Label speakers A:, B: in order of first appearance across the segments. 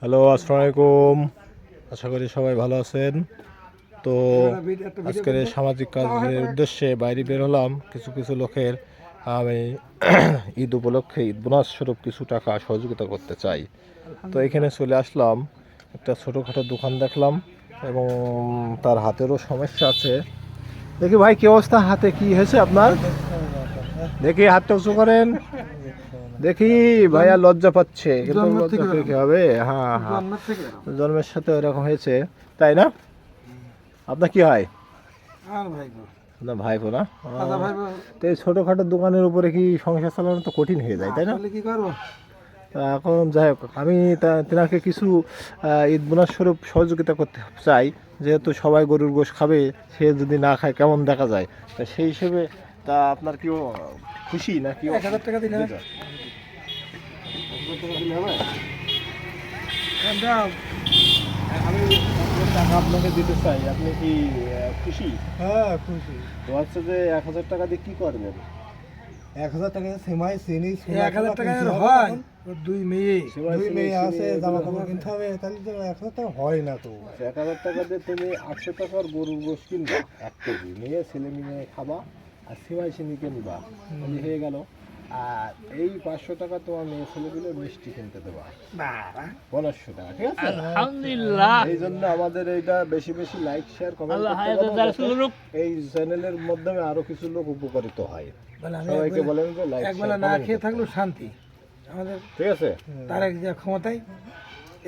A: Hello, আসসালামু আলাইকুম। আশা করি সবাই ভালো আছেন। তো আজকের এই সামাজিক কাজের উদ্দেশ্যে বাইরে বের হলাম। কিছু কিছু লোকের আমি ঈদ উপলক্ষে ঈদ বোনাস স্বরূপ কিছু টাকা সহযোগিতা করতে চাই। তো এখানে চলে আসলাম, একটা ছোটোখাটো দোকান দেখলাম এবং তার হাতেরও সমস্যা আছে। দেখি ভাই, কি অবস্থা? হাতে কি হয়েছে আপনার? দেখি হাতটা উঁচু করেন। দেখি ভাইয়া লজ্জা পাচ্ছে, কিন্তু লজ্জা পেয়ে কি হবে? হ্যাঁ হ্যাঁ, জন্মের সাথে এরকম হয়েছে, তাই না? আপনার কি হয়? না ভাইপো না? তো এই ছোটোখাটো দোকানের উপরে কি সংসার চালানো তো কঠিন হয়ে যায়, তাই না?
B: কি করবো?
A: তা এখন যাই হোক, আমি তেনাকে কিছু ঈদ বোনাস স্বরূপ সহযোগিতা করতে চাই। যেহেতু সবাই গরুর গোশ খাবে, সে যদি না খায় কেমন দেখা যায়? তা সেই হিসেবে তা আপনার কি খুশি না কি?
B: 1000 টাকা দিলে হবে?
A: আমি টাকা আপনাকে দিতে চাই, আপনি কি খুশি?
B: হ্যাঁ, খুশি।
A: তো হচ্ছে যে 1000 টাকা দিয়ে কি করবেন?
B: 1000 টাকা সেমাই চিনি
C: 1000 টাকা আর হয়? ওর দুই মেয়ে
B: দুই মেয়ে আছে, জামা কাপড় কিনতে হবে, তাহলে তো 1000 টাকা হয় না তো।
A: 1000 টাকা দিয়ে তুমি 800 টাকার গরুর গোশ কিনবা 1 কেজি, নিয়ে ছেলে মেয়ে খাবা আর সিমাই চিনিকে নিবা, তাহলে হয়ে গেল। আর এই 500 টাকা তোমার মেয়ে ছেলেগুলো মিষ্টি কিনতে দেবা, 1500 টাকা, ঠিক আছে?
C: আলহামদুলিল্লাহ।
A: এই জন্য আমাদের এইটা বেশি বেশি লাইক শেয়ার কমেন্ট
C: আল্লাহ
A: করতে
C: হায়াত
A: বলো,
C: দারাজ
A: যাতে
C: করুক।
A: এই চ্যানেলের মাধ্যমে আরো কিছু লোক উপকারিত হয়।
C: বলে আমি
A: সবাইকে বলেন যে লাইক
C: একবেলা না খেয়ে থাকলেও শান্তি আমাদের,
A: ঠিক আছে?
C: তার এক যা ক্ষমতায়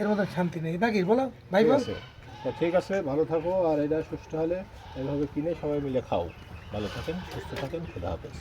C: এর মধ্যে শান্তি নেই নাকি বলো ভাই?
A: ঠিক
C: বল।
A: আছে, তা ঠিক আছে, ভালো থাকো। আর এটা সুস্থ হলে এভাবে কিনে সবাই মিলে খাও। ভালো থাকেন, সুস্থ থাকেন, খুদা হাফেজ।